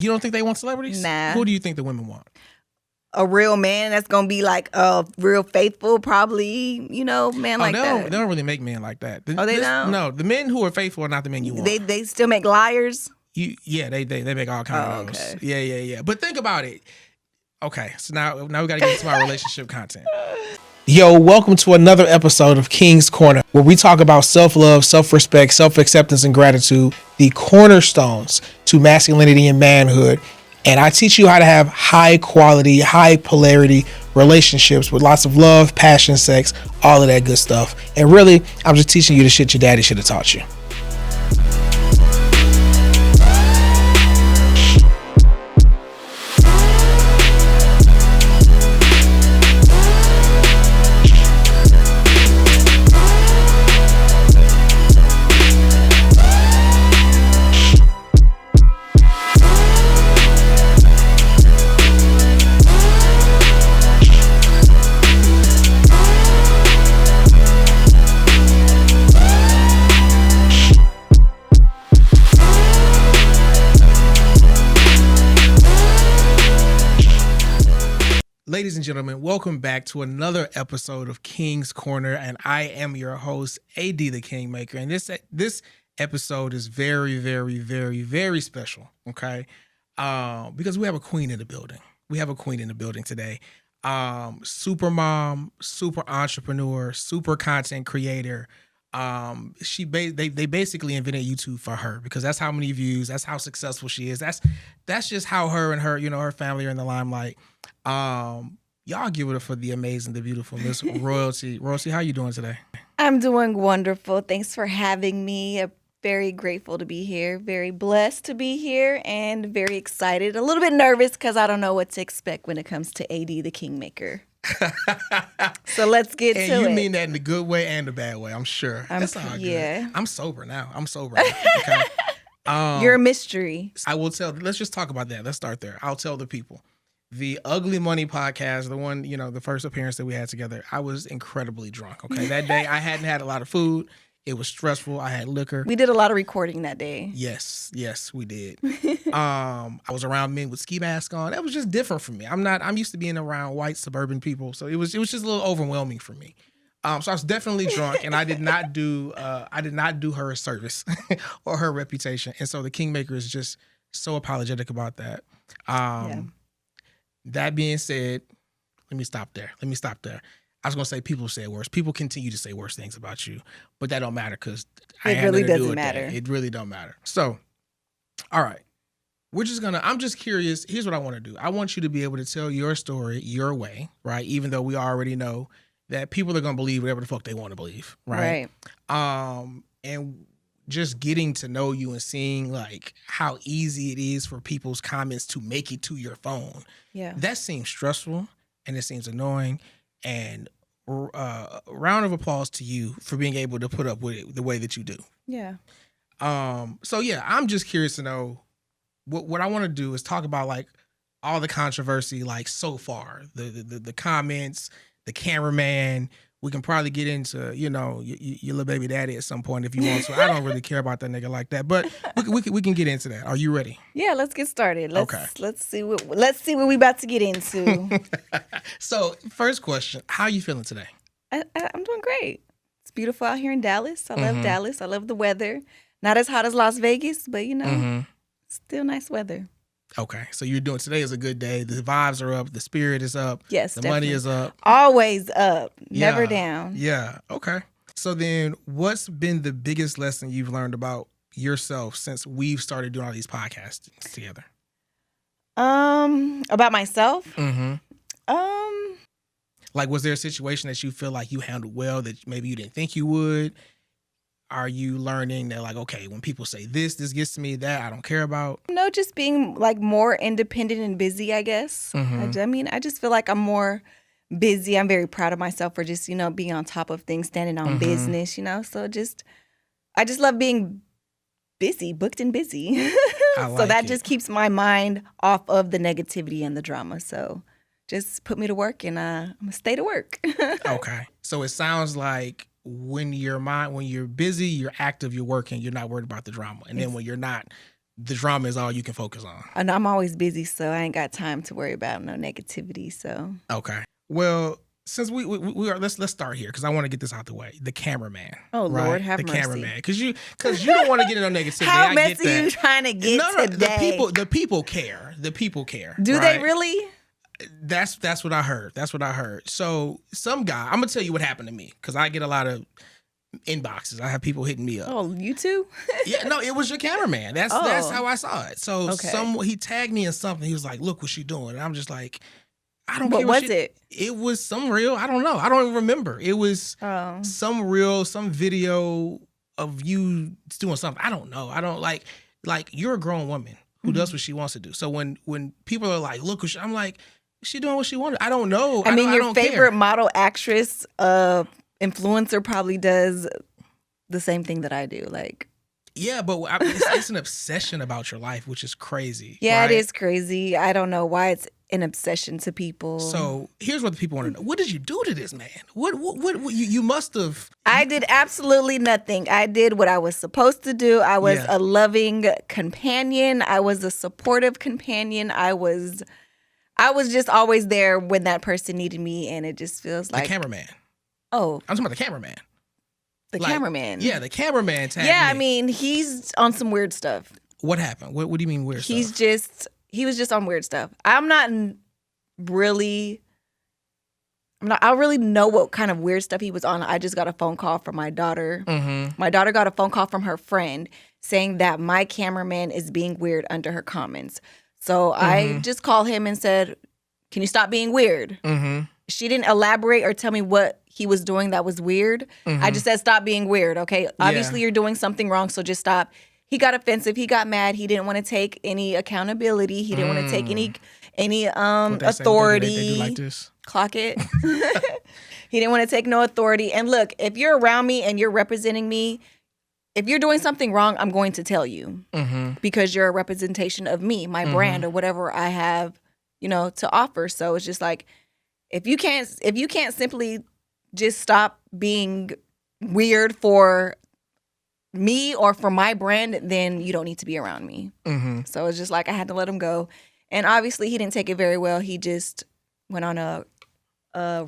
You don't think they want celebrities? Nah. Who do you think the women want? A real man that's gonna be like real faithful, probably, man like that. They don't really make men like that. They don't? No, the men who are faithful are not the men you want. They still make liars? They make all kinds of those. Okay. Yeah. But think about it. Okay, so now we got to get into our relationship content. Yo, welcome to another episode of King's Corner, where we talk about self-love, self-respect, self-acceptance, and gratitude, the cornerstones to masculinity and manhood. And I teach you how to have high quality, high polarity relationships with lots of love, passion, sex, all of that good stuff. And really, I'm just teaching you the shit your daddy should have taught you. Ladies and gentlemen, welcome back to another episode of King's Corner, and I am your host, AD the Kingmaker. And this episode is very, very, very, very special, okay? Because we have a queen in the building. We have a queen in the building today. Super mom, super entrepreneur, super content creator. They basically invented YouTube for her because that's how many views, that's how successful she is. That's just how her and her, her family are in the limelight. Y'all give it up for the amazing, the beautiful Miss Royalty. Royalty, how you doing today? I'm doing wonderful. Thanks for having me. I'm very grateful to be here, very blessed to be here, and very excited. A little bit nervous because I don't know what to expect when it comes to AD the Kingmaker. So let's get to it. And you mean that in the good way and the bad way, I'm sure. That's all good. Yeah. I'm sober now. Okay. You're a mystery. I will tell. Let's just talk about that. Let's start there. I'll tell the people. The Ugly Money podcast, the one, the first appearance that we had together, I was incredibly drunk. Okay. That day I hadn't had a lot of food. It was stressful. I had liquor. We did a lot of recording that day. Yes, we did. I was around men with ski masks on. That was just different for me. I'm used to being around white suburban people. So it was just a little overwhelming for me. So I was definitely drunk, and I did not do her a service or her reputation. And so the Kingmaker is just so apologetic about that. That being said, let me stop there. I was going to say people say worse. People continue to say worse things about you, but that don't matter because it really doesn't matter. It really don't matter. So, all right. I'm just curious. Here's what I want to do. I want you to be able to tell your story your way, right? Even though we already know that people are going to believe whatever the fuck they want to believe, right? And just getting to know you and seeing like how easy it is for people's comments to make it to your phone. Yeah. That seems stressful and it seems annoying. And a round of applause to you for being able to put up with it the way that you do. Yeah. So yeah, I'm just curious to know what I want to do is talk about like all the controversy like so far, the comments, the cameraman. We can probably get into, your little baby daddy at some point if you want to. I don't really care about that nigga like that, but we can get into that. Are you ready? Yeah, let's get started. Let's see what we about to get into. So, first question, how are you feeling today? I'm doing great. It's beautiful out here in Dallas. I love Dallas. I love the weather. Not as hot as Las Vegas, but still nice weather. Okay, so today is a good day. The vibes are up. The spirit is up. Yes, the definitely. Money is up. Always up, never down. Yeah. Okay. So then, what's been the biggest lesson you've learned about yourself since we've started doing all these podcasts together? About myself. Like, was there a situation that you feel like you handled well that maybe you didn't think you would? Are you learning that, like, okay, when people say this gets to me, that I don't care about? No, just being, like, more independent and busy, I guess. I just feel like I'm more busy. I'm very proud of myself for just, being on top of things, standing on business, So I just love being busy, booked and busy. So that just keeps my mind off of the negativity and the drama. So just put me to work and I'm going to stay to work. Okay. So it sounds like when you're busy, you're active, you're working, you're not worried about the drama. And then when you're not the drama is all you can focus on. And I'm always busy, so I ain't got time to worry about no negativity. So okay. Well, since we are, let's start here because I want to get this out the way. The cameraman. Oh right? Lord, have the mercy. cameraman, because you don't want to get into no negativity. How I messy get that. you trying to get today? The people care. The people care. Do right? they really? That's what I heard. That's what I heard. So some guy, I'm gonna tell you what happened to me because I get a lot of inboxes. I have people hitting me up. Oh, you too? Yeah, no, it was your cameraman. That's how I saw it. So he tagged me in something. He was like, "Look what she's doing," and I'm just like, I don't care. What was it? It was some real. I don't know. I don't even remember. It was some video of you doing something. I don't know. I don't like you're a grown woman who does what she wants to do. So when people are like, "Look what I'm like," she doing what she wanted. I don't know. I mean, your favorite care. model, actress, influencer probably does the same thing that I do. Like, yeah, but it's an obsession about your life, which is crazy. Yeah, right? It is crazy. I don't know why it's an obsession to people. So here's what the people want to know: what did you do to this man? What you must have? I did absolutely nothing. I did what I was supposed to do. I was a loving companion. I was a supportive companion. I was just always there when that person needed me, and it just feels like the cameraman. Oh, I'm talking about the cameraman. The cameraman. Yeah, the cameraman tagged Yeah, me. I mean, he's on some weird stuff. What happened? What do you mean weird stuff? He was just on weird stuff. I don't really know what kind of weird stuff he was on. I just got a phone call from my daughter. Mm-hmm. My daughter got a phone call from her friend saying that my cameraman is being weird under her comments. So I just called him and said, "Can you stop being weird?" Mm-hmm. She didn't elaborate or tell me what he was doing that was weird. Mm-hmm. I just said, "Stop being weird, okay? Obviously, you're doing something wrong, so just stop." He got offensive. He got mad. He didn't want to take any accountability. He didn't want to take any authority. They do like this. Clock it. He didn't want to take no authority. And look, if you're around me and you're representing me, if you're doing something wrong, I'm going to tell you because you're a representation of me, my brand, or whatever I have, to offer. So it's just like, if you can't simply just stop being weird for me or for my brand, then you don't need to be around me. So it's just like I had to let him go. And obviously he didn't take it very well. He just went on a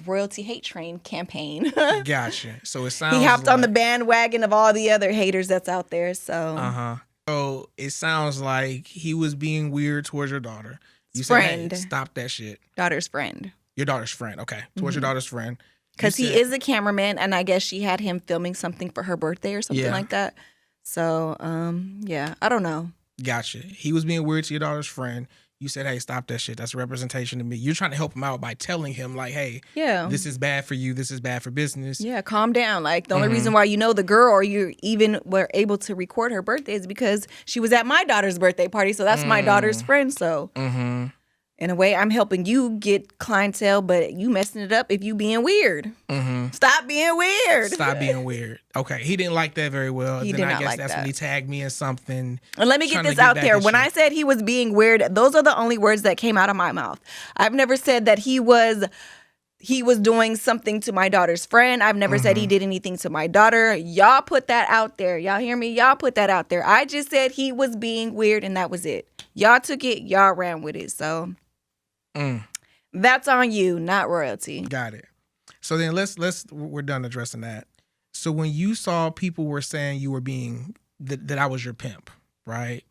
royalty hate train campaign. Gotcha. So it sounds he hopped on the bandwagon of all the other haters that's out there. So So it sounds like he was being weird towards your daughter. You friend. said, "Hey, stop that shit." Daughter's friend. Your daughter's friend. Okay. Towards your daughter's friend. Because he is a cameraman, and I guess she had him filming something for her birthday or something like that. So, I don't know. Gotcha. He was being weird to your daughter's friend. You said, "Hey, stop that shit. That's a representation to me." You're trying to help him out by telling him, like, "Hey, this is bad for you. This is bad for business." Yeah, calm down. Like, the only reason why you know the girl or you even were able to record her birthday is because she was at my daughter's birthday party. So that's my daughter's friend. So in a way, I'm helping you get clientele, but you messing it up if you being weird. Stop being weird. Stop being weird. Okay, he didn't like that very well. He then did I not guess like that's that. when he tagged me in something. And let me get this out there. When I said he was being weird, those are the only words that came out of my mouth. I've never said that he was doing something to my daughter's friend. I've never said he did anything to my daughter. Y'all put that out there. Y'all hear me? Y'all put that out there. I just said he was being weird, and that was it. Y'all took it. Y'all ran with it. So that's on you, not royalty. Got it. So then we're done addressing that. So when you saw people were saying you were being that I was your pimp, right?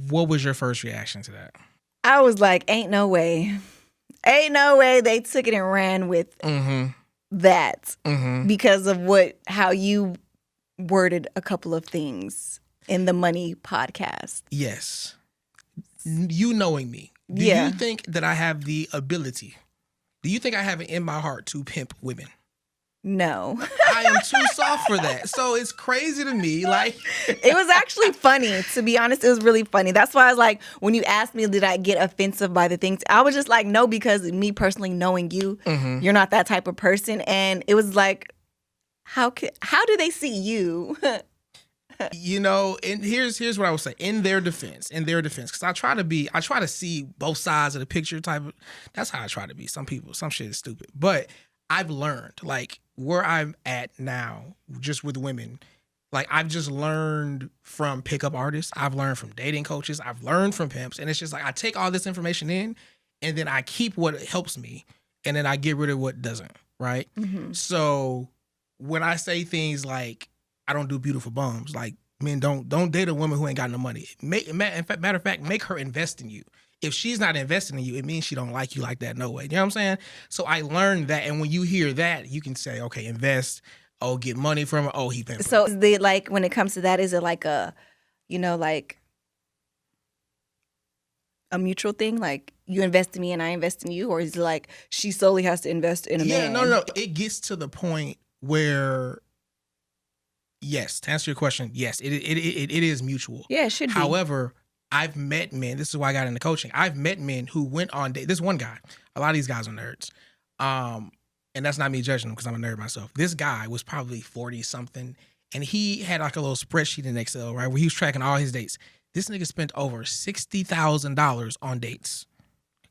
What was your first reaction to that? I was like, ain't no way. Ain't no way they took it and ran with that because of how you worded a couple of things in the Money podcast. Yes. You knowing me. Do you think that I have the ability? Do you think I have it in my heart to pimp women? No. I am too soft for that. So it's crazy to me. Like it was actually funny. To be honest, it was really funny. That's why I was like, when you asked me, did I get offensive by the things? I was just like, no, because me personally knowing you, you're not that type of person. And it was like, how do they see you? And here's what I would say in their defense, because I try to see both sides of the picture type of, that's how I try to be. Some shit is stupid, but I've learned like where I'm at now, just with women, Like, I've just learned from pickup artists. I've learned from dating coaches. I've learned from pimps. And it's just like, I take all this information in and then I keep what helps me and then I get rid of what doesn't, right? Mm-hmm. So when I say things like, I don't do beautiful bums, like, men don't date a woman who ain't got no money. Matter of fact, make her invest in you. If she's not investing in you, it means she don't like you like that. No way. You know what I'm saying? So I learned that. And when you hear that, you can say, okay, invest. Oh, get money from her. Oh, he pimping. So like when it comes to that, is it like a, like a mutual thing? Like you invest in me and I invest in you? Or is it like she solely has to invest in a man? No. It gets to the point where, yes, to answer your question, yes, it is mutual. Yeah, it should be. However, I've met men, this is why I got into coaching. I've met men who went on dates. This one guy, a lot of these guys are nerds. And that's not me judging him because I'm a nerd myself. This guy was probably 40 something and he had like a little spreadsheet in Excel, right? Where he was tracking all his dates. This nigga spent over $60,000 on dates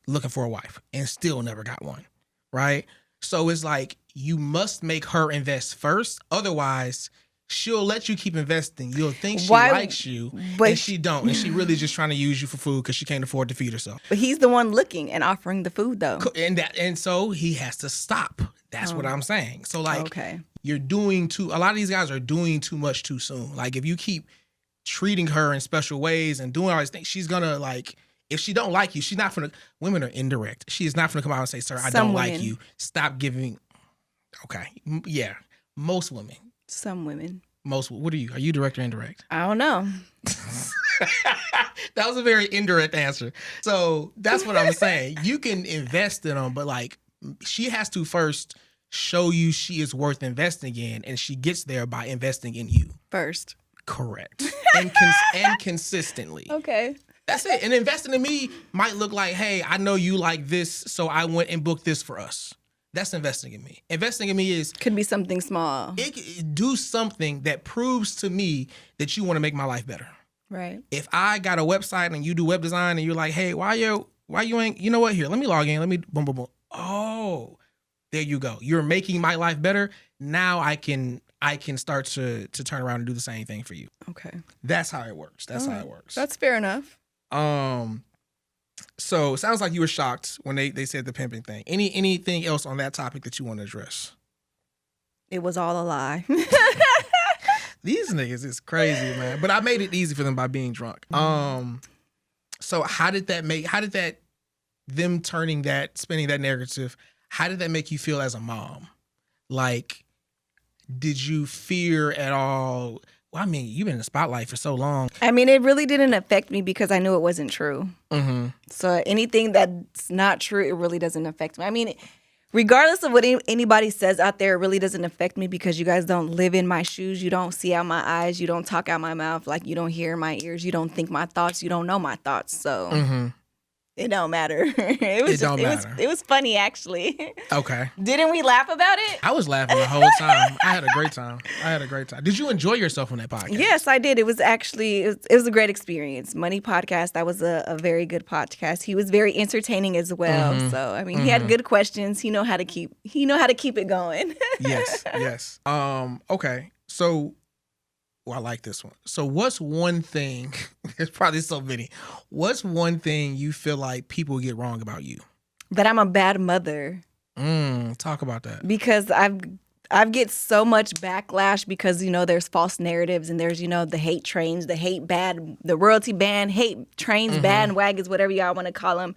looking for a wife and still never got one, right? So it's like, you must make her invest first. Otherwise, she'll let you keep investing. You'll think she likes you, but and she don't. And she really just trying to use you for food because she can't afford to feed herself. But he's the one looking and offering the food, though. And so he has to stop. That's what I'm saying. So, like, okay. You're doing a lot of these guys are doing too much too soon. Like, if you keep treating her in special ways and doing all these things, she's going to, like, if she don't like you, she's not going to, women are indirect. She is not going to come out and say, sir, I don't like you. Stop giving. Okay. Yeah. Most women. Some women. What are you? Are you direct or indirect? I don't know. That was a very indirect answer. So that's what I'm saying. You can invest in them, but like she has to first show you she is worth investing in, and she gets there by investing in you. First. Correct. And consistently. Okay. That's it. And investing in me might look like, hey, I know you like this, so I went and booked this for us. That's investing in me. Investing in me could be something small. Do something that proves to me that you want to make my life better. Right. If I got a website and you do web design and you're like, hey, why you ain't, you know what? Here, let me log in. Let me boom, boom, boom. Oh, there you go. You're making my life better. Now I can start to turn around and do the same thing for you. Okay. That's how it works. That's how it works. That's fair enough. So it sounds like you were shocked when they said the pimping thing. Anything else on that topic that you want to address? It was all a lie. These niggas is crazy, man. But I made it easy for them by being drunk. So how did them spinning that narrative, how did that make you feel as a mom? Like, did you fear at all? Well, I mean, you've been in the spotlight for so long. I mean, it really didn't affect me because I knew it wasn't true. Mm-hmm. So anything that's not true, it really doesn't affect me. I mean, regardless of what anybody says out there, it really doesn't affect me because you guys don't live in my shoes. You don't see out my eyes. You don't talk out my mouth. Like, you don't hear my ears. You don't think my thoughts. You don't know my thoughts. So it don't matter. It was funny, actually. Okay. Didn't we laugh about it? I was laughing the whole time. I had a great time. Did you enjoy yourself on that podcast? Yes, I did. It was actually it was a great experience. Money Podcast. That was a very good podcast. He was very entertaining as well. So I mean, he had good questions. He know how to keep it going. Yes. Okay. So. Well, I like this one. So what's one thing, there's probably so many, what's one thing you feel like people get wrong about you? That I'm a bad mother. Talk about that. Because I've get so much backlash because, there's false narratives and there's, the hate trains, the royalty band, hate trains, bandwagons, whatever y'all want to call them.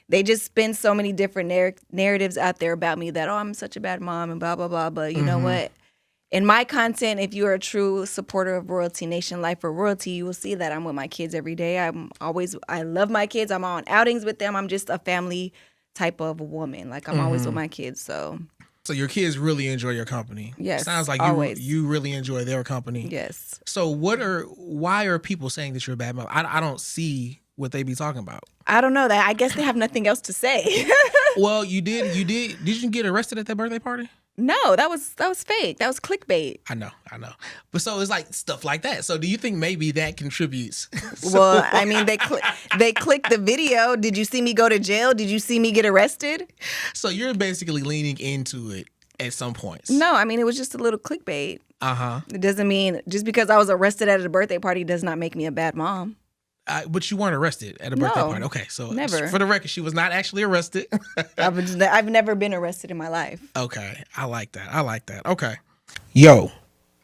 They just spin so many different narratives out there about me that, I'm such a bad mom and blah, blah, blah. But you know what? In my content, if you're a true supporter of Royalty Nation, Life for Royalty, you will see that I'm with my kids every day. I love my kids. I'm on outings with them. I'm just a family type of woman. Like, I'm always with my kids, So your kids really enjoy your company. Yes, sounds like you really enjoy their company. Yes. So why are people saying that you're a bad mother? I don't see what they be talking about. I don't know that. I guess they have nothing else to say. Well, did you get arrested at that birthday party? No, that was fake. That was clickbait. I know. But so it's like stuff like that. So do you think maybe that contributes? Well, I mean, they clicked the video. Did you see me go to jail? Did you see me get arrested? So you're basically leaning into it. at some points. No, I mean, it was just a little clickbait. Uh-huh. It doesn't mean just because I was arrested at a birthday party does not make me a bad mom. But you weren't arrested at a birthday No, party. Okay, so never. For the record, she was not actually arrested. I've never been arrested in my life. Okay, I like that. Okay. Yo,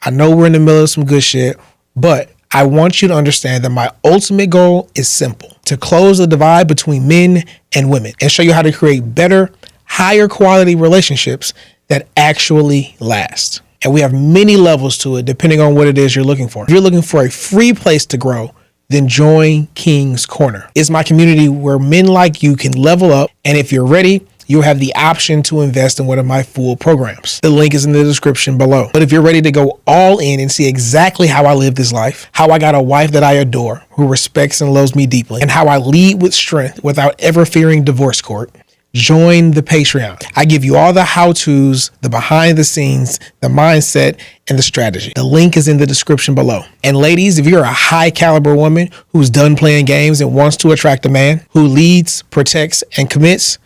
I know we're in the middle of some good shit, but I want you to understand that my ultimate goal is simple: to close the divide between men and women and show you how to create better, higher quality relationships that actually last. And we have many levels to it depending on what it is you're looking for. If you're looking for a free place to grow, then join King's Corner. It's my community where men like you can level up, and if you're ready, you'll have the option to invest in one of my full programs. The link is in the description below. But if you're ready to go all in and see exactly how I live this life, how I got a wife that I adore, who respects and loves me deeply, and how I lead with strength without ever fearing divorce court, join the Patreon. I give you all the how-tos, the behind the scenes, the mindset, and the strategy. The link is in the description below. And ladies, if you're a high caliber woman who's done playing games and wants to attract a man who leads, protects, and commits,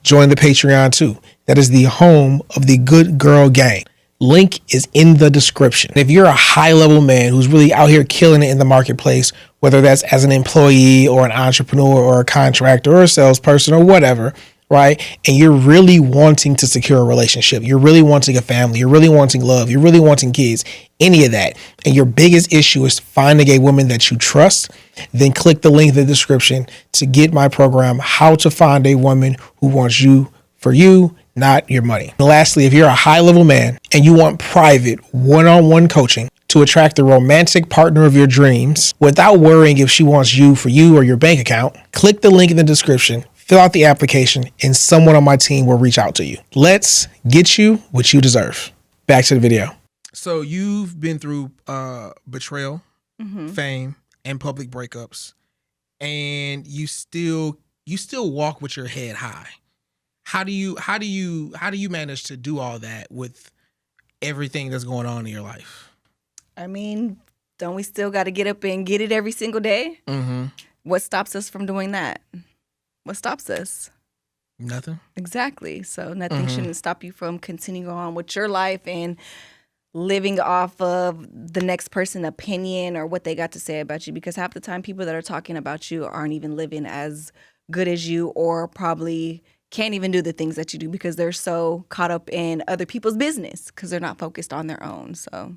join the Patreon too. That is the home of the Good Girl Gang. Link is in the description. If you're a high level man who's really out here killing it in the marketplace, whether that's as an employee or an entrepreneur or a contractor or a salesperson or whatever, right? And you're really wanting to secure a relationship. You're really wanting a family. You're really wanting love. You're really wanting kids, any of that. And your biggest issue is finding a woman that you trust. Then click the link in the description to get my program, How to Find a Woman Who Wants You for You, Not Your Money. And lastly, if you're a high level man and you want private one-on-one coaching to attract the romantic partner of your dreams without worrying if she wants you for you or your bank account, click the link in the description. Fill out the application and someone on my team will reach out to you. Let's get you what you deserve. Back to the video. So you've been through betrayal, fame, and public breakups, and you still walk with your head high. How do you manage to do all that with everything that's going on in your life? I mean, don't we still got to get up and get it every single day? Mm-hmm. What stops us from doing that? What stops us? Nothing. Exactly. So nothing shouldn't stop you from continuing on with your life and living off of the next person's opinion or what they got to say about you. Because half the time people that are talking about you aren't even living as good as you, or probably can't even do the things that you do because they're so caught up in other people's business because they're not focused on their own. So.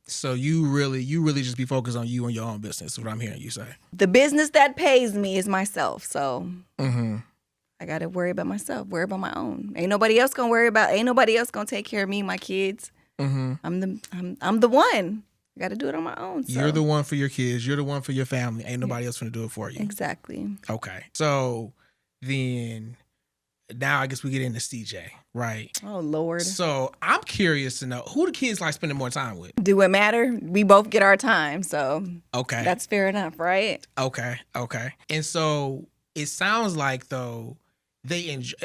So you really just be focused on you and your own business, is what I'm hearing you say. The business that pays me is myself. So I got to worry about myself, worry about my own. Ain't nobody else going to take care of me and my kids. I'm the one. I got to do it on my own. So. You're the one for your kids. You're the one for your family. Ain't nobody else going to do it for you. Exactly. Okay. So then now I guess we get into CJ, right? Oh, Lord. So I'm curious to know, who the kids like spending more time with? Do it matter? We both get our time, so okay, that's fair enough, right? Okay. And so it sounds like, though, they enjoy.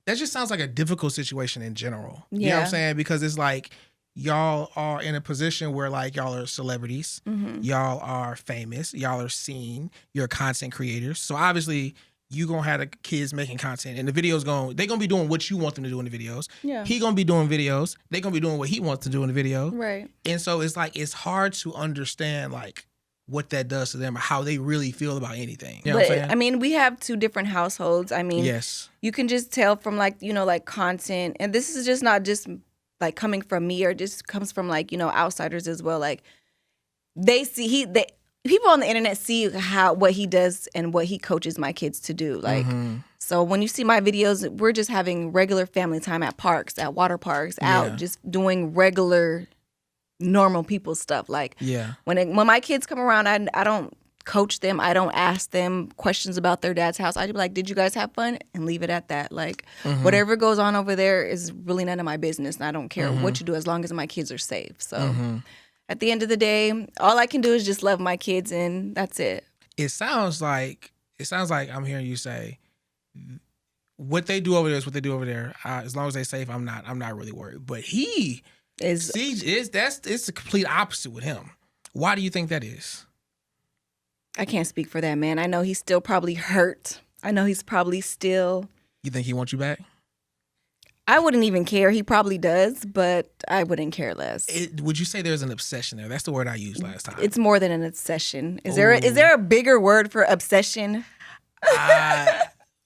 That just sounds like a difficult situation in general. Yeah. You know what I'm saying? Because it's like y'all are in a position where, like, y'all are celebrities, y'all are famous, y'all are seen, you're content creators. So obviously, you gonna have the kids making content, and the videos they gonna be doing what you want them to do in the videos. Yeah. He gonna be doing videos. They gonna be doing what he wants to do in the video. Right. And so it's like it's hard to understand like what that does to them or how they really feel about anything. You know what I'm saying? I mean, we have two different households. I mean, yes, you can just tell from like content, and this is just not just like coming from me, or just comes from like outsiders as well. Like they see people on the internet see what he does and what he coaches my kids to do. Like, so when you see my videos, we're just having regular family time at parks, at water parks, out just doing regular, normal people stuff. Like, when my kids come around, I don't coach them. I don't ask them questions about their dad's house. I just be like, did you guys have fun? And leave it at that. Like, whatever goes on over there is really none of my business. And I don't care what you do as long as my kids are safe. So at the end of the day, all I can do is just love my kids, and that's it. It sounds like I'm hearing you say what they do over there is what they do over there. As long as they're safe, I'm not really worried. But it's the complete opposite with him. Why do you think that is? I can't speak for that man. I know he's still probably hurt. I know he's probably still. You think he wants you back? I wouldn't even care. He probably does, but I wouldn't care less. Would you say there's an obsession there? That's the word I used last time. It's more than an obsession. Is there a bigger word for obsession?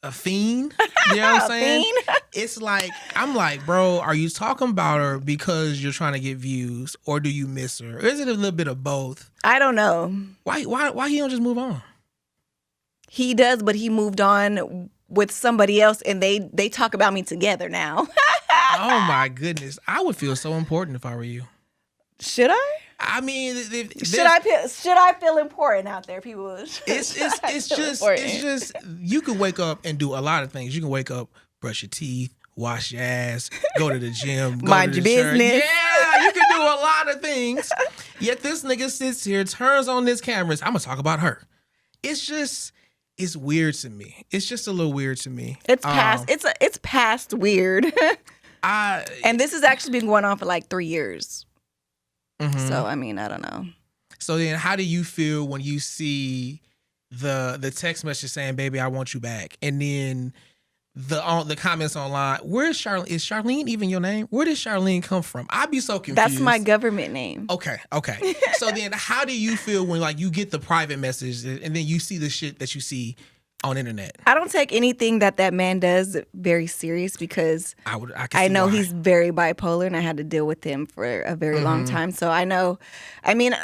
A fiend. You know what I'm saying? Fiend? It's like, I'm like, bro, are you talking about her because you're trying to get views, or do you miss her? Or is it a little bit of both? I don't know. Why he don't just move on? He does, but he moved on with somebody else, and they talk about me together now. Oh my goodness, I would feel so important if I were you. Should I? I mean, should I feel important out there? People, it's just you can wake up and do a lot of things. You can wake up, brush your teeth, wash your ass, go to the gym, mind your business. Yeah, you can do a lot of things. Yet this nigga sits here, turns on this camera. I'm gonna talk about her. It's weird to me. It's just a little weird to me. It's past. It's past weird. And this has actually been going on for like 3 years. Mm-hmm. So I mean, I don't know. So then, how do you feel when you see the text message saying, "Baby, I want you back," and then the comments online? Where is Charlene? Is Charlene even your name? Where did Charlene come from? I'd be so confused. That's my government name. Okay. So then, how do you feel when like you get the private message and then you see the shit that you see on internet? I don't take anything that man does very serious because I know he's very bipolar, and I had to deal with him for a very long time. So I know. I mean,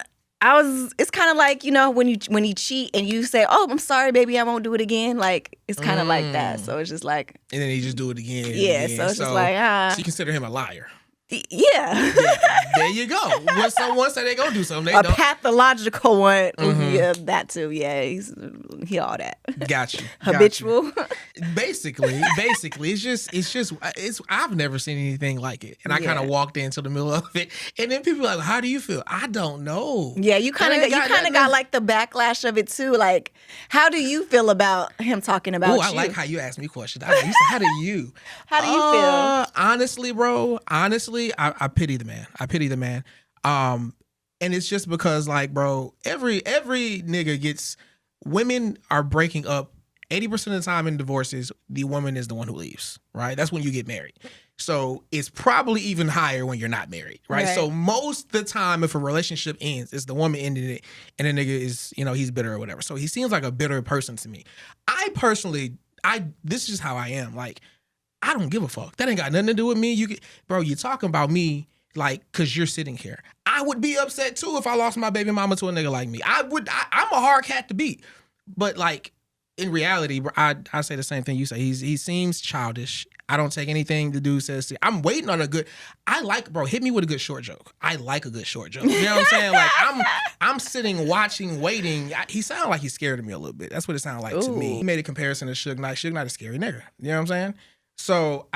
it's kind of like, you know, when you cheat and you say, "Oh, I'm sorry, baby, I won't do it again." Like, it's kind of like that. So it's just like, and then he just do it again. Yeah. So it's just like, So you consider him a liar. Yeah. There you go. When someone say they gonna do something, they don't. Pathological one. Yeah, that too. Yeah, he all that. Got you. Habitual. Basically, it's just I've never seen anything like it, and I kind of walked into the middle of it, and then people are like, "How do you feel?" I don't know. Yeah, you kind of got like the backlash of it too. Like, how do you feel about him talking about you? I like how you ask me questions. You said, how do you? How do you feel? Honestly, bro. I pity the man. And it's just because, like, bro, every nigga gets, women are breaking up 80% of the time in divorces. The woman is the one who leaves, right? That's when you get married. So it's probably even higher when you're not married, right? So most of the time, if a relationship ends, it's the woman ending it, and the nigga is, you know, he's bitter or whatever. So he seems like a bitter person to me. I personally, this is just how I am. Like, I don't give a fuck. That ain't got nothing to do with me. You're talking about me like, cause you're sitting here. I would be upset too if I lost my baby mama to a nigga like me. I'm a hard cat to beat. But like, in reality, I say the same thing you say. He seems childish. I don't take anything the dude says. I'm waiting on hit me with a good short joke. I like a good short joke. You know what I'm saying? Like, I'm sitting, watching, waiting. He sounded like he's scared of me a little bit. That's what it sounded like to me. He made a comparison to Suge Knight. Suge Knight is a scary nigga. You know what I'm saying? So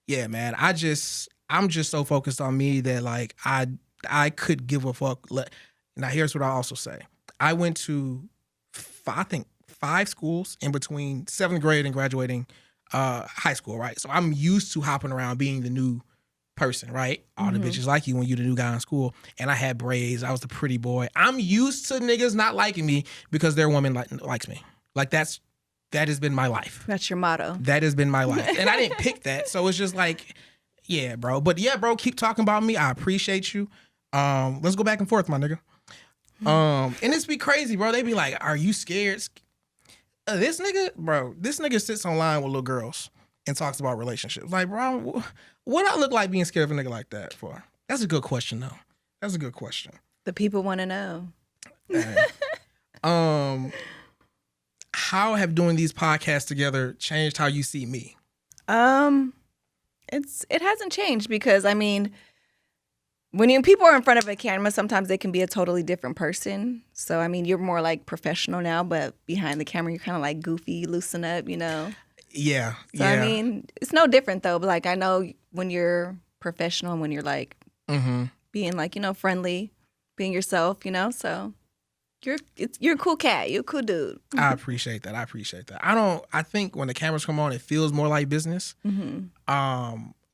yeah, man. I'm just so focused on me that like I could give a fuck. Now here's what I also say. I went to I think 5 schools in between 7th grade and graduating high school, right? So I'm used to hopping around being the new person, right? All the bitches like you when you're the new guy in school. And I had braids. I was the pretty boy. I'm used to niggas not liking me because their woman likes me. Like that has been my life. That's your motto. That has been my life. And I didn't pick that. So it's just like, yeah, bro. But yeah, bro, keep talking about me. I appreciate you. Let's go back and forth, my nigga. And it's be crazy, bro. They be like, are you scared? This nigga sits online with little girls and talks about relationships. Like, bro, what I look like being scared of a nigga like that for? That's a good question, though. That's a good question. The people want to know. How have doing these podcasts together changed how you see me? It hasn't changed because, I mean, when people are in front of a camera, sometimes they can be a totally different person. So, I mean, you're more like professional now, but behind the camera, you're kind of like goofy, loosen up, you know? Yeah. So, I mean, it's no different though. But like, I know when you're professional and when you're like being like, you know, friendly, being yourself, you know? So you're a cool cat. You're a cool dude. I appreciate that. I think when the cameras come on, it feels more like business.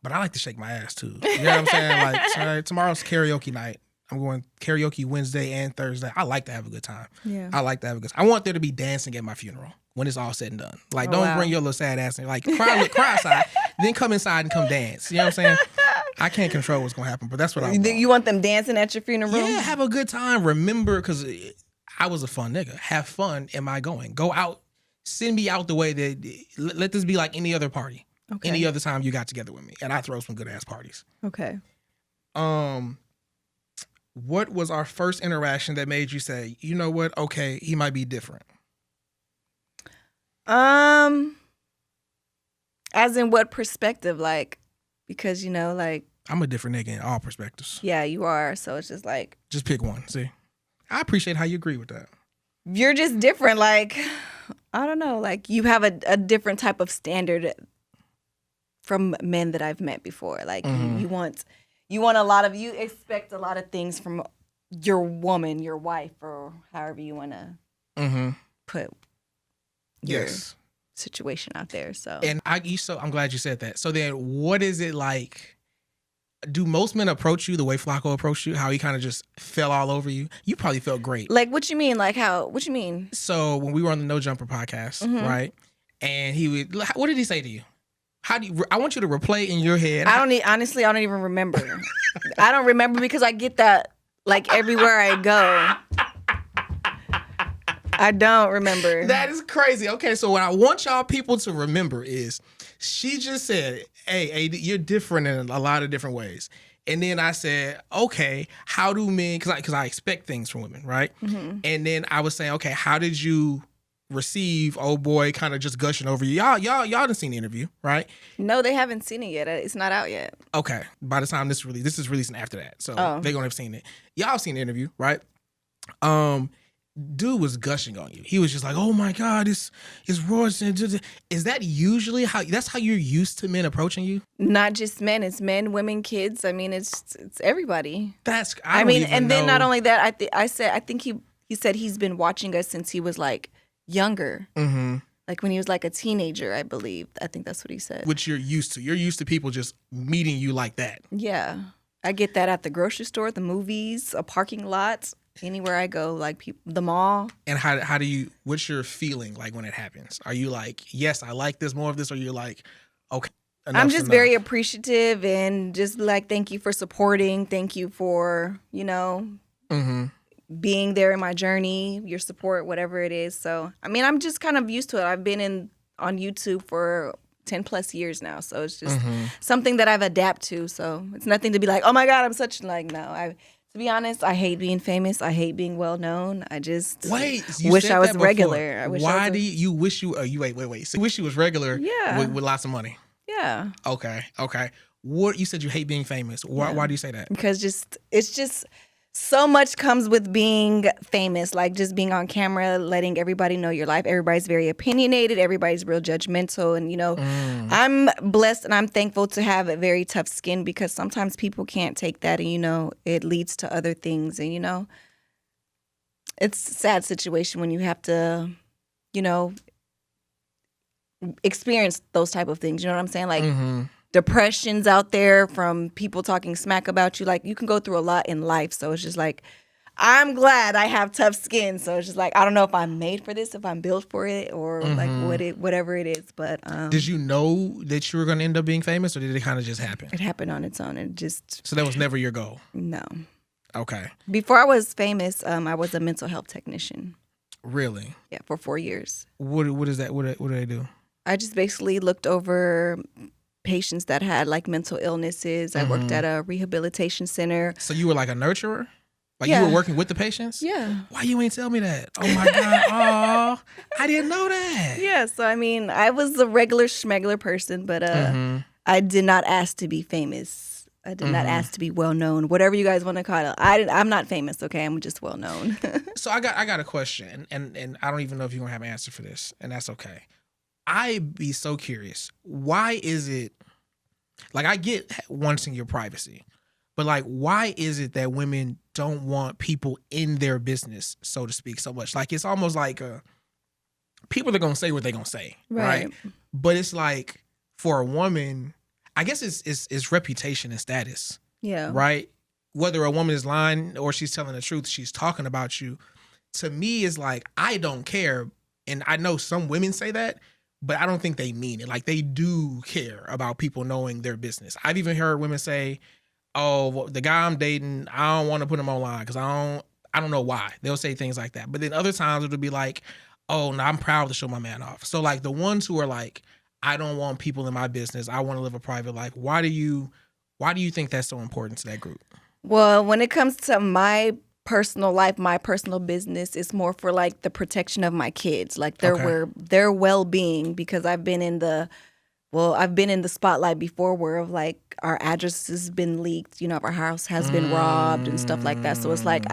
But I like to shake my ass too. You know what I'm saying? Like, tomorrow's karaoke night. I'm going karaoke Wednesday and Thursday. I like to have a good time. Yeah. I like to have a good time. I want there to be dancing at my funeral when it's all said and done. Like, don't bring your little sad ass in. Like, cry outside. then come inside and come dance. You know what I'm saying? I can't control what's gonna happen, but that's what I want. You want them dancing at your funeral? Yeah, have a good time. Remember, because I was a fun nigga. Have fun. Am I going? Go out. Send me out the way that. Let this be like any other party. Okay. Any other time you got together with me, and I throw some good ass parties. Okay. What was our first interaction that made you say, you know what? Okay, he might be different. As in what perspective? Like, because like I'm a different nigga in all perspectives. yeah, you are. So it's just like Just pick one. See, I appreciate how you agree with that. you're just different. Like, I don't know. Like you have a different type of standard from men that I've met before. Like you want you expect a lot of things from your woman, your wife, or however you want to put your situation out there. So and I'm glad you said that. So then, what is it like? Do most men approach you the way Flacco approached you? How he kind of just fell all over you? You probably felt great. like, what you mean? Like how? What you mean? So when we were on the No Jumper podcast, right? And what did he say to you? I want you to replay in your head. Honestly, I don't even remember. I don't remember because I get that like everywhere I go. I don't remember. That is crazy. Okay, so what I want y'all people to remember is she just said, hey, you're different in a lot of different ways. And then I said, okay, how do men, because I expect things from women, right? And then I was saying, okay, how did you receive old boy kind of just gushing over you? Y'all didn't see the interview, right? No, they haven't seen it yet. It's not out yet. Okay, by the time this is releasing after that. So they're going to have seen it. Y'all seen the interview, right? Dude was gushing on you. He was just like, "Oh my God, it's Royce." Is that usually how you're used to men approaching you? Not just men, it's men, women, kids. I mean, it's everybody. I mean, and then not only that, I think he said he's been watching us since he was like younger. Like when he was like a teenager, I believe. I think that's what he said. Which you're used to. You're used to people just meeting you like that. Yeah, I get that at the grocery store, the movies, a parking lot. Anywhere I go, like people, the mall. And how do you? What's your feeling like when it happens? Are you like, yes, I like this, more of this, or you're like, okay, I'm just very appreciative and just like, thank you for supporting, thank you for being there in my journey, your support, whatever it is. So I mean, I'm just kind of used to it. I've been on YouTube for 10 plus years now, so it's just something that I've adapted to. So it's nothing to be like, oh my God, I'm such like no. To be honest, I hate being famous. I hate being well known. I just wish I was regular. Why do you wish you? Wait. So you wish you was regular? Yeah. With lots of money. Yeah. Okay. What you said you hate being famous? Why do you say that? Because it's just so much comes with being famous, like just being on camera, letting everybody know your life. Everybody's very opinionated. Everybody's real judgmental. And, I'm blessed and I'm thankful to have a very tough skin because sometimes people can't take that and, it leads to other things. And, it's a sad situation when you have to, experience those type of things. You know what I'm saying? Like, depression's out there from people talking smack about you. Like you can go through a lot in life. So it's just like, I'm glad I have tough skin. So it's just like, I don't know if I'm made for this, if I'm built for it or like whatever it is. But did you know that you were going to end up being famous or did it kind of just happen? It happened on its own. So that was never your goal? No. Okay. Before I was famous, I was a mental health technician. Really? Yeah, for 4 years. What is that? What do they do? I just basically looked over patients that had like mental illnesses. I worked at a rehabilitation center. So you were like a nurturer? Like Yeah. you were working with the patients? Yeah. Why you ain't tell me that? Oh my God. Oh, I didn't know that. Yeah. So, I mean, I was a regular schmegler person, but I did not ask to be famous. I did not ask to be well known. Whatever you guys want to call it. I'm not famous, okay? I'm just well known. So I got a question, and I don't even know if you're gonna have an answer for this, and that's okay. I'd be so curious. Why is it, like I get wanting your privacy, but like why is it that women don't want people in their business, so to speak, so much? Like it's almost like people are gonna say what they're gonna say, right? But it's like for a woman, I guess it's reputation and status. Yeah. Right? Whether a woman is lying or she's telling the truth, she's talking about you. To me, it's like, I don't care. And I know some women say that, but I don't think they mean it. Like, they do care about people knowing their business. I've even heard women say, "Oh, well, the guy I'm dating, I don't want to put him online because I don't know why." They'll say things like that. But then other times it'll be like, "Oh, no, I'm proud to show my man off." So like the ones who are like, "I don't want people in my business. I want to live a private life." Why do you think that's so important to that group? Well, when it comes to my personal life, my personal business, it's more for like the protection of my kids, like their well-being, because I've been in the spotlight before where like our address has been leaked, our house has been robbed and stuff like that. So it's like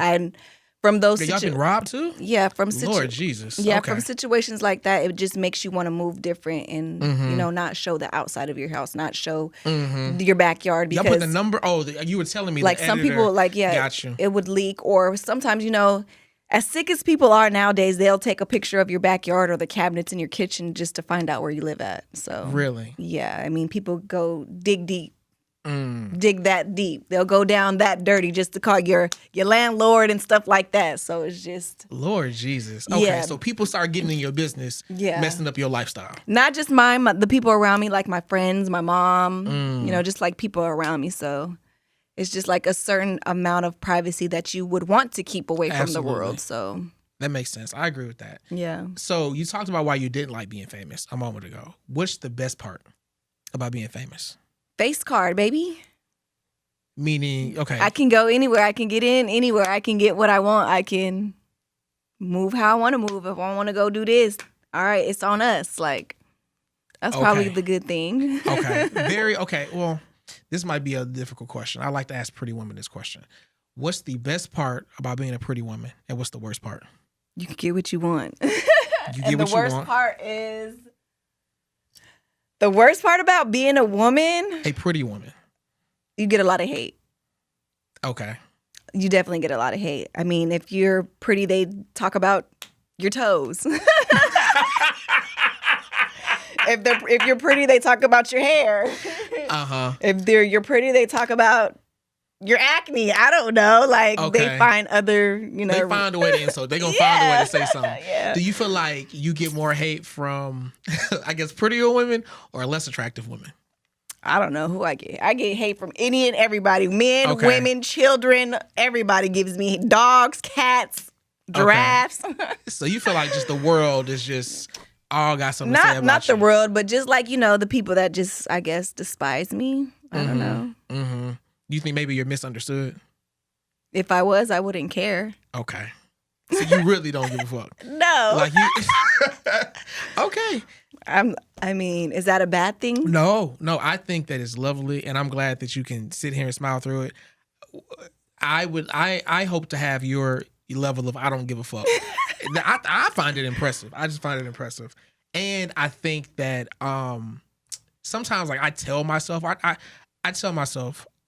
from those y'all been robbed too? Yeah, from Lord Jesus. Yeah, okay. From situations like that, it just makes you want to move different and not show the outside of your house, not show your backyard. Because y'all put the number. Oh, you were telling me like the some editor, people got you. It would leak, or sometimes as sick as people are nowadays, they'll take a picture of your backyard or the cabinets in your kitchen just to find out where you live at. So really, yeah, I mean, people go dig deep. Dig that deep. They'll go down that dirty just to call your landlord and stuff like that. So it's just Lord Jesus. Okay, yeah. So people start getting in your business, messing up your lifestyle. Not just mine, the people around me, like my friends, my mom, just like people around me. So it's just like a certain amount of privacy that you would want to keep away from the world. So that makes sense. I agree with that. Yeah. So you talked about why you didn't like being famous a moment ago. What's the best part about being famous? Face card, baby. Meaning, okay. I can go anywhere. I can get in anywhere. I can get what I want. I can move how I want to move. If I want to go do this, all right, it's on us. Like, that's probably the good thing. Okay. Well, this might be a difficult question. I like to ask pretty women this question. What's the best part about being a pretty woman, and what's the worst part? You can get what you want. The worst part about being a woman, a pretty woman, you get a lot of hate. Okay. You definitely get a lot of hate. I mean, if you're pretty, they talk about your toes. If you're pretty, they talk about your hair. If you're pretty, they talk about your acne. I don't know. Like, they find other, They find a way to insult. They're going to find a way to say something. Yeah. Do you feel like you get more hate from, I guess, prettier women or less attractive women? I don't know who I get. I get hate from any and everybody. Men, women, children. Everybody gives me dogs, cats, giraffes. So you feel like just the world is just all got something to say about Not the you. world, but just like, the people that just, I guess, despise me. I don't know. Mm-hmm. You think maybe you're misunderstood? If I was, I wouldn't care. Okay. So you really don't give a fuck? No. Like you... Okay. I mean, is that a bad thing? No. I think that it's lovely, and I'm glad that you can sit here and smile through it. I hope to have your level of I don't give a fuck. I find it impressive. I just find it impressive. And I think that sometimes, like, I tell myself,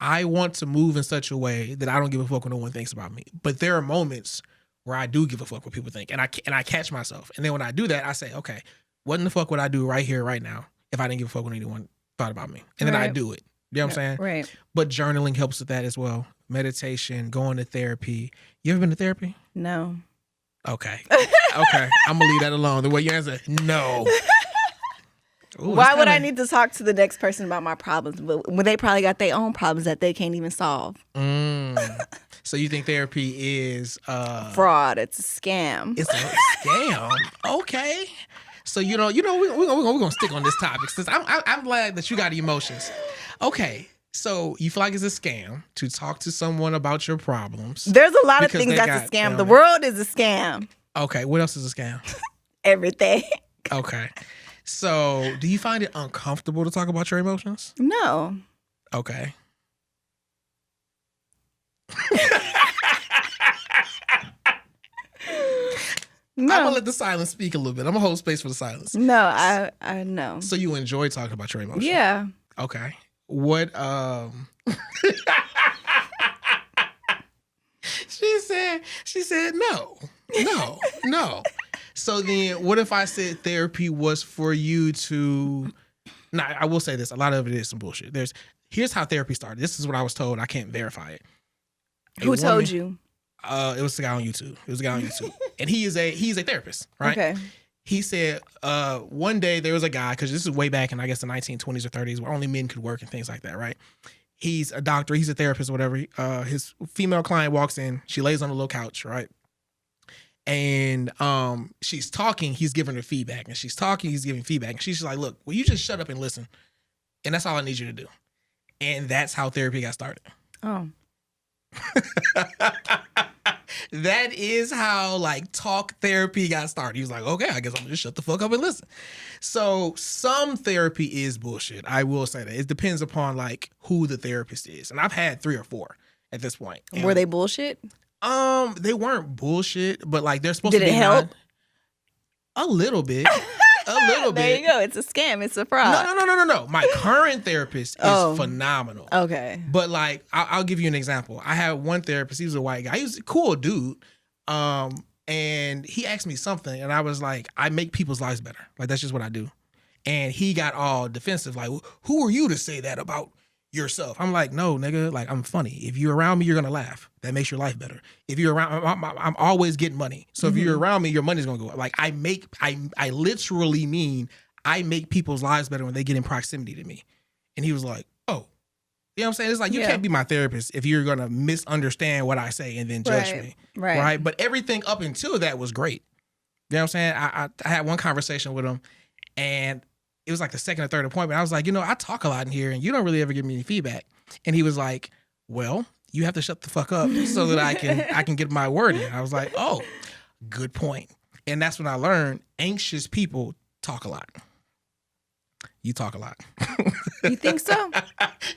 I want to move in such a way that I don't give a fuck what no one thinks about me. But there are moments where I do give a fuck what people think, and I catch myself. And then when I do that, I say, okay, what in the fuck would I do right here, right now, if I didn't give a fuck what anyone thought about me? And then I do it. You know what I'm saying? Right. But journaling helps with that as well. Meditation, going to therapy. You ever been to therapy? No. Okay. I'm going to leave that alone. The way you answer, no. Ooh, why would I need to talk to the next person about my problems? But when they probably got their own problems that they can't even solve. So you think therapy is fraud? It's a scam. It's a scam. Okay. So we're gonna stick on this topic since I'm glad that you got emotions. Okay. So you feel like it's a scam to talk to someone about your problems. There's a lot of things that's a scam. The world is a scam. Okay. What else is a scam? Everything. Okay. So, do you find it uncomfortable to talk about your emotions? No. Okay. No. I'm gonna let the silence speak a little bit. I'm gonna hold space for the silence. No, I know. So you enjoy talking about your emotions? Yeah. Okay. What? She said no. So then, what if I said therapy was for you to? Now, I will say this: a lot of it is some bullshit. Here's how therapy started. This is what I was told. I can't verify it. Who told you? It was a guy on YouTube. And he's a therapist, right? Okay. he said one day there was a guy, because this is way back in, I guess, the 1920s or 30s, where only men could work and things like that, right? He's a doctor, he's a therapist or whatever. His female client walks in, she lays on a little couch, right? And she's talking, he's giving her feedback, and she's talking, he's giving feedback, and she's just like, look, will you just shut up and listen? And that's all I need you to do. And that's how therapy got started. Oh. That is how like talk therapy got started. He was like, okay, I guess I'm gonna just shut the fuck up and listen. So some therapy is bullshit. I will say that. It depends upon like who the therapist is. And I've had 3 or 4 at this point. And, were they bullshit? They weren't bullshit, but like they're supposed Did to be it help? a little bit. A little bit. There you go. It's a scam. It's a fraud. No. My current therapist is phenomenal. Okay. But like, I'll give you an example. I had one therapist. He was a white guy. He was a cool dude. And he asked me something, and I was like, I make people's lives better. Like, that's just what I do. And he got all defensive. Like, who are you to say that about yourself? I'm like, no, nigga. Like, I'm funny. If you're around me, you're gonna laugh. That makes your life better. If you're around, I'm always getting money. So if you're around me, your money's gonna go up. Like, I literally mean I make people's lives better when they get in proximity to me. And he was like, oh, you know what I'm saying? It's like, you can't be my therapist if you're gonna misunderstand what I say and then judge me. Right. But everything up until that was great. You know what I'm saying? I had one conversation with him, and it was like the second or third appointment. I was like, I talk a lot in here, and you don't really ever give me any feedback. And he was like, well, you have to shut the fuck up so that I can get my word in. I was like, oh, good point. And that's when I learned anxious people talk a lot. You talk a lot. You think so?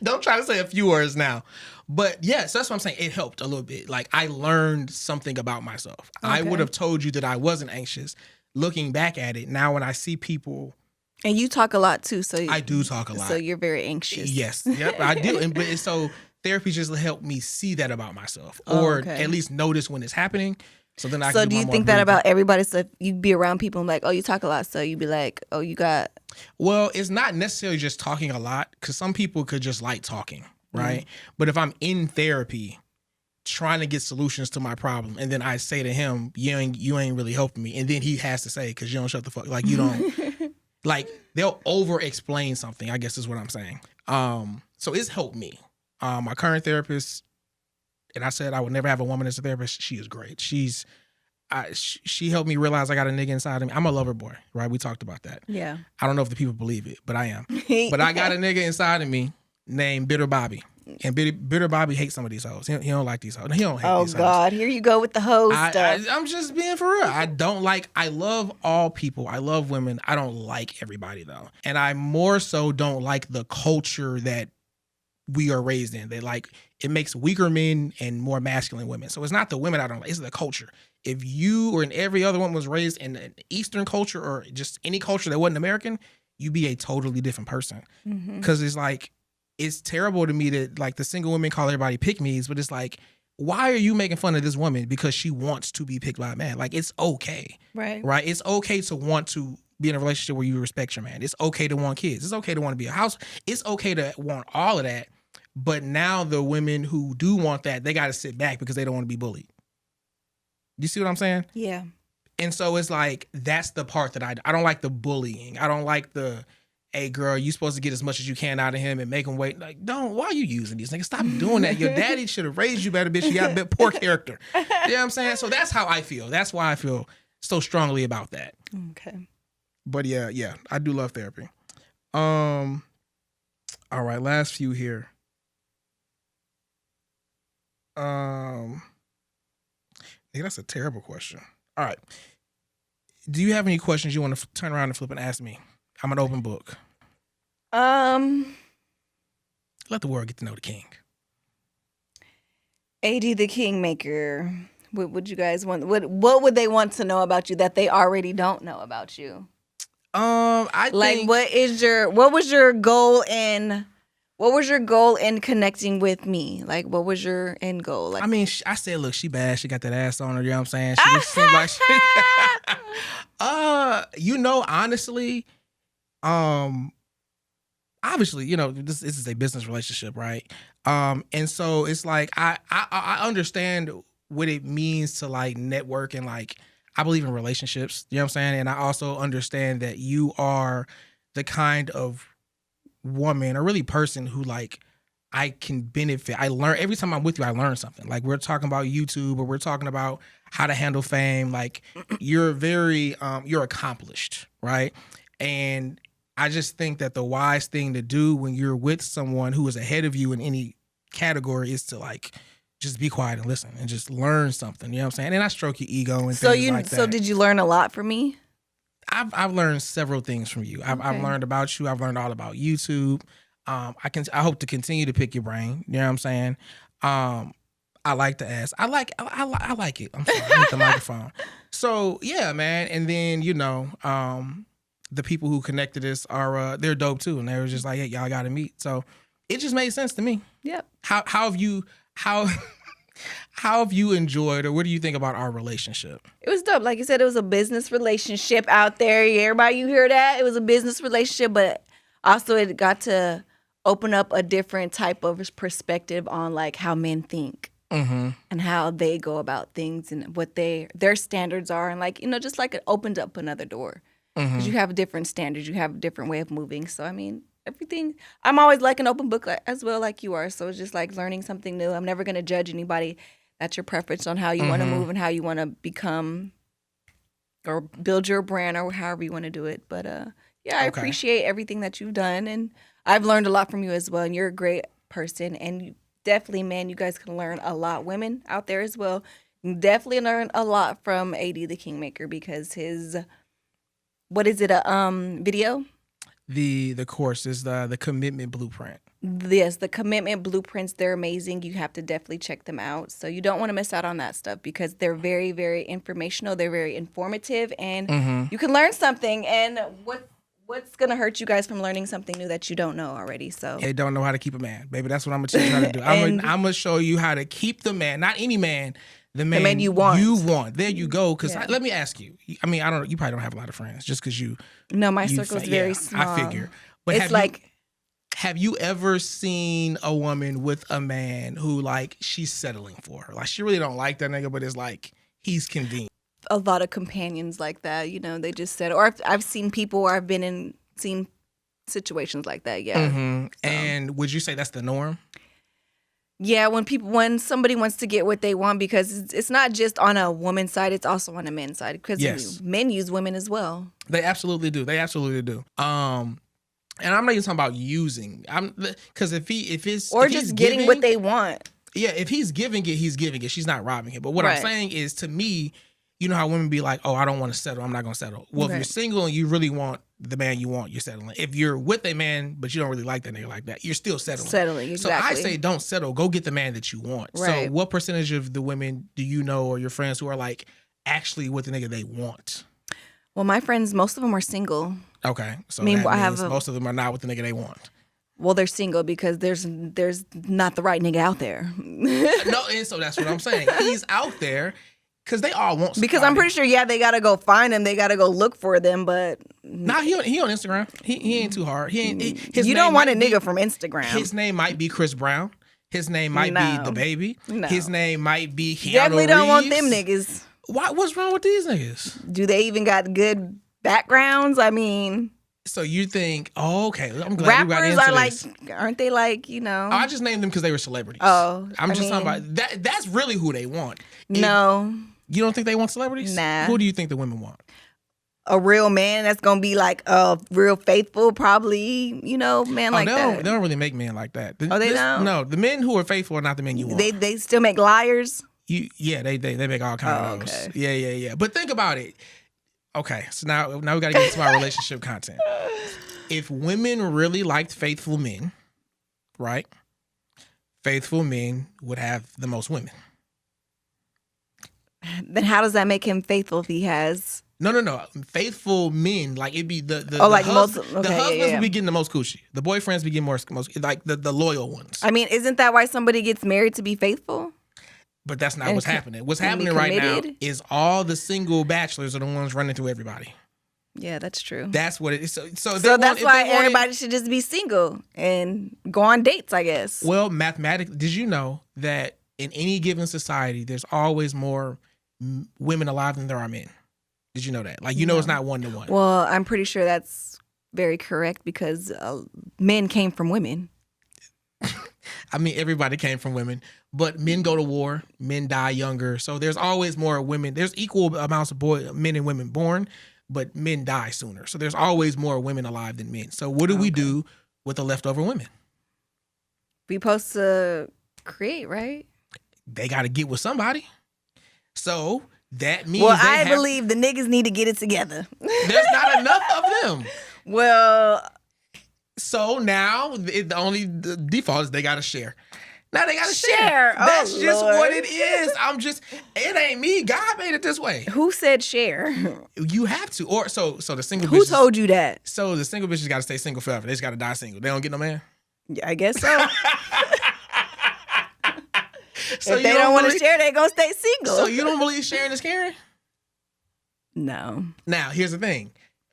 Don't try to say a few words now. But yes, that's what I'm saying. It helped a little bit. Like, I learned something about myself. Okay. I would have told you that I wasn't anxious. Looking back at it, now when I see people... And you talk a lot too. So I do talk a lot. So you're very anxious. Yes. Yep, I do. But so therapy just helped me see that about myself, or at least notice when it's happening. So then I. So do you think that about everybody? So if you be around people and like, oh, you talk a lot, so you be like, oh, you got. Well, it's not necessarily just talking a lot, because some people could just like talking, right? But if I'm in therapy, trying to get solutions to my problem, and then I say to him, you ain't really helping me, and then he has to say, because you don't shut the fuck, like you don't. Like, they'll over-explain something, I guess is what I'm saying. So it's helped me. My current therapist, and I said I would never have a woman as a therapist. She is great. She helped me realize I got a nigga inside of me. I'm a lover boy, right? We talked about that. Yeah. I don't know if the people believe it, but I am. But I got a nigga inside of me named Bitter Bobby. And Bitter Bobby hates some of these hoes. He don't like these hoes. He don't hate these hoes. Oh, God. Here you go with the hoes stuff. I'm just being for real. I love all people. I love women. I don't like everybody, though. And I more so don't like the culture that we are raised in. It makes weaker men and more masculine women. So it's not the women I don't like. It's the culture. If you or in every other one was raised in an Eastern culture or just any culture that wasn't American, you'd be a totally different person. Because it's like, it's terrible to me that like the single women call everybody pick-me's, but it's like, why are you making fun of this woman because she wants to be picked by a man? Like, it's okay. Right. It's okay to want to be in a relationship where you respect your man. It's okay to want kids. It's okay to want to be a house. It's okay to want all of that. But now the women who do want that, they got to sit back because they don't want to be bullied. You see what I'm saying? Yeah. And so it's like, that's the part that I don't like, the bullying. I don't like the, hey, girl, you supposed to get as much as you can out of him and make him wait. Like, why are you using these niggas? Stop doing that. Your daddy should have raised you better, bitch. You got a bit poor character. You know what I'm saying? So that's how I feel. That's why I feel so strongly about that. Okay. But yeah, I do love therapy. All right, last few here. That's a terrible question. All right. Do you have any questions you want to turn around and flip and ask me? I'm an open book. Let the world get to know the king. AD the Kingmaker. What would you guys want? What would they want to know about you that they already don't know about you? I think, what was your goal in connecting with me? Like, what was your end goal? Like, I mean, I said, look, she bad. She got that ass on her. You know what I'm saying? She just seemed like she. Honestly, obviously, this is a business relationship, right? And so it's like I understand what it means to like network, and like I believe in relationships. You know what I'm saying? And I also understand that you are the kind of woman or really person who like I can benefit. I learn every time I'm with you, I learn something. Like we're talking about YouTube or we're talking about how to handle fame. Like you're very you're accomplished, right? And I just think that the wise thing to do when you're with someone who is ahead of you in any category is to like just be quiet and listen and just learn something. You know what I'm saying? And I stroke your ego and things like that. So did you learn a lot from me? I've learned several things from you. I've learned about you. I've learned all about YouTube. I hope to continue to pick your brain. You know what I'm saying? I like to ask. I like it. I'm sorry, I hit the microphone. So yeah, man. And then the people who connected us are they're dope too, and they were just like, hey, y'all got to meet. So it just made sense to me. Yep. How have you enjoyed, or what do you think about our relationship? It was dope. Like you said, it was a business relationship out there. Everybody, you hear that? It was a business relationship, but also it got to open up a different type of perspective on like how men think and how they go about things and what their standards are. And like, just like it opened up another door because you have different standards. You have a different way of moving. So, I mean, everything. I'm always like an open book as well, like you are. So it's just like learning something new. I'm never going to judge anybody. That's your preference on how you want to move and how you want to become or build your brand or however you want to do it. But yeah, I appreciate everything that you've done. And I've learned a lot from you as well. And you're a great person. And you, definitely, man, you guys can learn a lot. Women out there as well. You definitely learn a lot from AD the Kingmaker because his, what is it, a video? The course is the commitment blueprint. Yes, the commitment blueprints, they're amazing. You have to definitely check them out. So you don't want to miss out on that stuff because they're very, very informational. They're very informative and you can learn something. And what's going to hurt you guys from learning something new that you don't know already? So they don't know how to keep a man, baby. That's what I'm going to teach you how to do. I'm going to show you how to keep the man, not any man, the man you want. There you go. Because let me ask you. I mean, I don't know. You probably don't have a lot of friends just because you. No, my circle is very small. I figure. But it's have you ever seen a woman with a man who like she's settling for her? Like she really don't like that nigga, but it's like he's convenient. A lot of companions like that, they just said, or I've seen people where I've been seen situations like that. Yeah. So. And would you say that's the norm? Yeah, when somebody wants to get what they want, because it's not just on a woman's side, it's also on a man's side. Because men use women as well. They absolutely do. And I'm not even talking about using. Because if he's getting what they want. Yeah, if he's giving it, he's giving it. She's not robbing it. But what I'm saying is, to me, you know how women be like, oh, I don't want to settle. I'm not going to settle. Well, if you're single and you really want the man you want, you're settling. If you're with a man, but you don't really like that nigga like that, you're still settling. Settling, exactly. So I say don't settle. Go get the man that you want. Right. So what percentage of the women do you know or your friends who are like actually with the nigga they want? Well, my friends, most of them are single. Okay. So most of them are not with the nigga they want. Well, they're single because there's not the right nigga out there. No, and so that's what I'm saying. He's out there because they all want somebody. Because I'm pretty sure, they got to go find him. They got to go look for them, but... Nah, he on Instagram. He ain't too hard. You don't want a nigga from Instagram. His name might be Chris Brown. His name might be The Baby. No. His name might be Keanu Definitely don't want Reeves. them niggas. What's wrong with these niggas? Do they even got good backgrounds? I mean... So you think, okay, I'm glad we got into rappers this. Aren't they like, I just named them because they were celebrities. Oh. I'm just talking about, that's really who they want. No. You don't think they want celebrities? Nah. Who do you think the women want? A real man that's going to be like real faithful, probably, man like that. They don't really make men like that. They don't? No, the men who are faithful are not the men you want. They still make liars? They make all kinds of those. Okay. Yeah. But think about it. Okay, so now we got to get into our relationship content. If women really liked faithful men, right? Faithful men would have the most women. Then how does that make him faithful if he has... No. Faithful men, like it'd be the husbands would be getting the most coochie. The boyfriends be getting most like the loyal ones. I mean, isn't that why somebody gets married to be faithful? But that's not what's happening. What's happening right now is all the single bachelors are the ones running through everybody. Yeah, that's true. That's what it is. So that's why everybody should just be single and go on dates, I guess. Well, mathematically, did you know that in any given society, there's always more women alive than there are men? Did you know that? Like, you know, it's not 1-to-1. Well, I'm pretty sure that's very correct because men came from women. I mean, everybody came from women, but men go to war, men die younger. So there's always more women. There's equal amounts of men and women born, but men die sooner. So there's always more women alive than men. So what do we do with the leftover women? We supposed to create, right? They got to get with somebody. So that means I believe the niggas need to get it together. There's not enough of them. Well, so now the only default is they got to share. Now they got to share. That's just Lord. what it is. It ain't me. God made it this way. Who said share? You have to. Or so the single Who bitches, told you that? So the single bitches got to stay single forever. They just got to die single. They don't get no man. Yeah, I guess so. So if they don't want to share, they gonna stay single. So you don't believe sharing is caring? No. Now, here's the thing.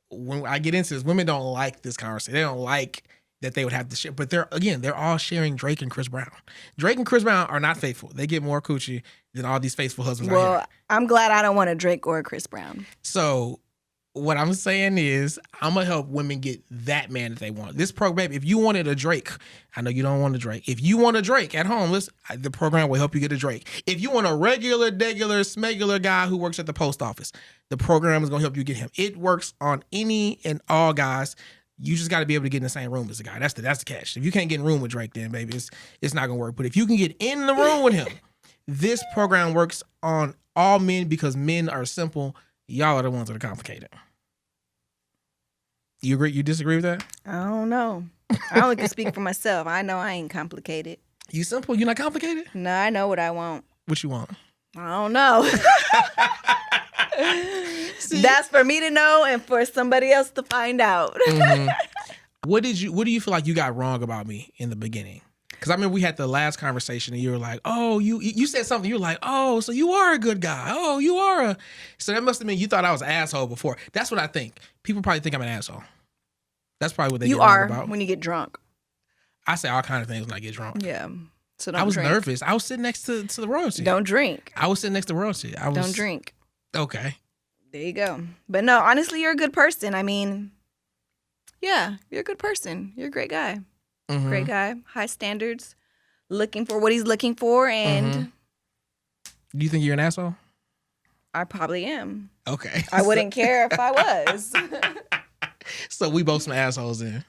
When I get into this, women don't like this conversation. They don't like that they would have to share. But they're all sharing Drake and Chris Brown. Drake and Chris Brown are not faithful. They get more coochie than all these faithful husbands out here. Well, I'm glad I don't want a Drake or a Chris Brown. So what I'm saying is I'm going to help women get that man that they want. This program, if you wanted a Drake, I know you don't want a Drake. If you want a Drake at home, the program will help you get a Drake. If you want a regular, smegular guy who works at the post office, the program is going to help you get him. It works on any and all guys. You just got to be able to get in the same room as the guy. That's the catch. If you can't get in the room with Drake, then baby, it's not going to work. But if you can get in the room with him, this program works on all men because men are simple. Y'all are the ones that are complicated. You agree? You disagree with that? I don't know. I only can speak for myself. I know I ain't complicated. You simple? You not complicated? No, I know what I want. What you want? I don't know. That's for me to know and for somebody else to find out. Mm-hmm. What do you feel like you got wrong about me in the beginning? Because I remember we had the last conversation and you were like, oh, you said something. You were like, oh, so you are a good guy. Oh, you are a... So that must have meant you thought I was an asshole before. That's what I think. People probably think I'm an asshole. That's probably what they get wrong about. You are when you get drunk. I say all kinds of things when I get drunk. Yeah. So don't I was drink. nervous. I was sitting next to the royalty. Don't drink. I was sitting next to royalty. Don't drink. Okay. There you go. But no, honestly, you're a good person. I mean, yeah, you're a good person. You're a great guy. Mm-hmm. Great guy. High standards. Looking for what he's looking for. And do you think you're an asshole? I probably am. Okay. I wouldn't care if I was. So we both some assholes then.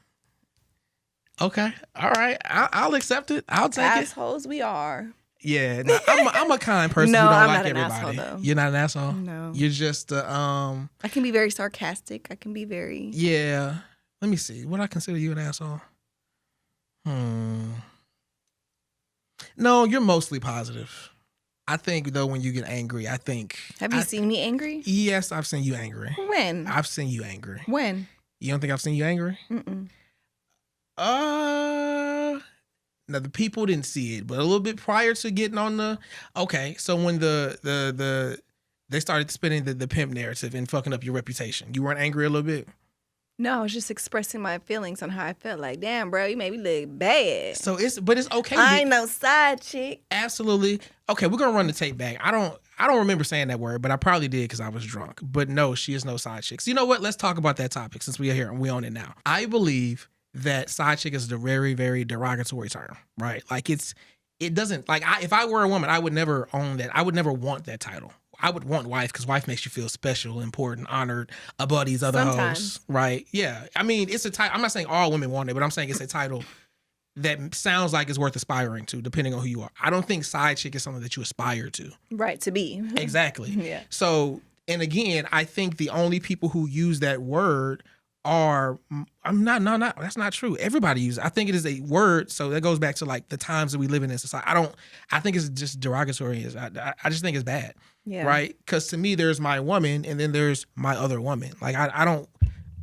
Okay. All right. I'll accept it. I'll take it. Assholes we are. Yeah. No, I'm a kind person No, who don't I'm like not an everybody. asshole, though. You're not an asshole? No. You're just I can be very sarcastic. I can be very... Yeah. Let me see. Would I consider you an asshole? No, you're mostly positive. I think, though, when you get angry, Have you seen me angry? Yes, I've seen you angry. When? I've seen you angry. When? You don't think I've seen you angry? Mm-mm. Now the people didn't see it, but a little bit prior to getting on the... Okay, so when they started spinning the pimp narrative and fucking up your reputation, you weren't angry a little bit? No, I was just expressing my feelings on how I felt. Like, damn, bro, you made me look bad. So it's okay. I ain't no side chick. Absolutely. Okay, we're gonna run the tape back. I don't remember saying that word, but I probably did because I was drunk. But no, she is no side chick. So you know what? Let's talk about that topic since we are here and we on it now. I believe that side chick is a very, very derogatory term, right? Like it doesn't, like if I were a woman, I would never own that. I would never want that title. I would want wife because wife makes you feel special, important, honored above these other hoes, right? Yeah. I mean, it's a title. I'm not saying all women want it, but I'm saying it's a title that sounds like it's worth aspiring to, depending on who you are. I don't think side chick is something that you aspire to. Right, to be. Exactly. Yeah. So, and again, I think the only people who use that word are, that's not true. Everybody uses it. I think it is a word. So that goes back to like the times that we live in society. I think it's just derogatory. I just think it's bad. Yeah. Right. Because to me, there's my woman and then there's my other woman. Like I don't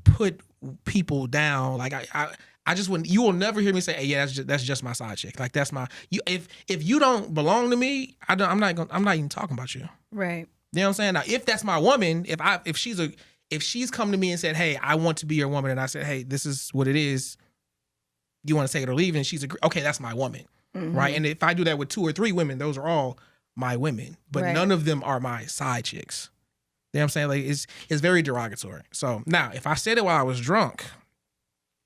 put people down. Like I just wouldn't, you will never hear me say, hey, yeah, that's just my side chick. Like that's if you don't belong to me, I'm not even talking about you. Right. You know what I'm saying? Now, if that's my woman, if she's come to me and said, hey, I want to be your woman, and I said, hey, this is what it is, you want to take it or leave, and she's okay, that's my woman, right? And if I do that with 2 or 3 women, those are all my women, but none of them are my side chicks. You know what I'm saying? Like it's very derogatory. So now if I said it while I was drunk,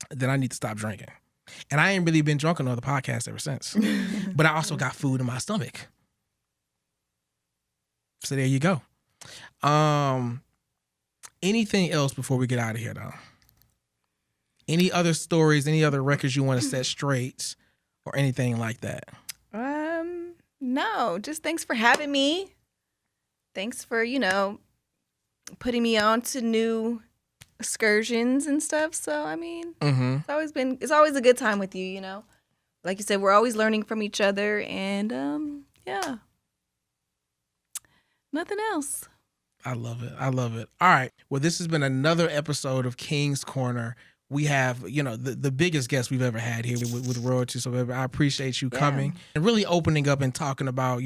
then I need to stop drinking. And I ain't really been drunk on other podcasts ever since. But I also got food in my stomach. So there you go. Anything else before we get out of here though? Any other stories, any other records you want to set straight or anything like that? No, just thanks for having me. Thanks for, putting me on to new excursions and stuff. So, I mean, it's always a good time with you, Like you said, we're always learning from each other and yeah. Nothing else. I love it. All right. Well, this has been another episode of King's Corner. We have, the biggest guest we've ever had here with Royalty. So I appreciate you coming and really opening up and talking about,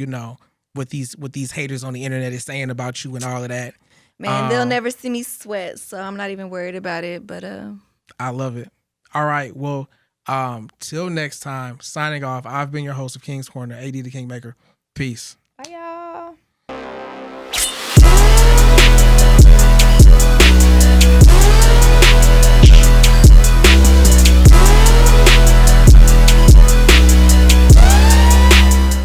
what these haters on the internet is saying about you and all of that. Man, they'll never see me sweat, so I'm not even worried about it. But I love it. All right. Well, till next time, signing off. I've been your host of King's Corner, AD the Kingmaker. Peace.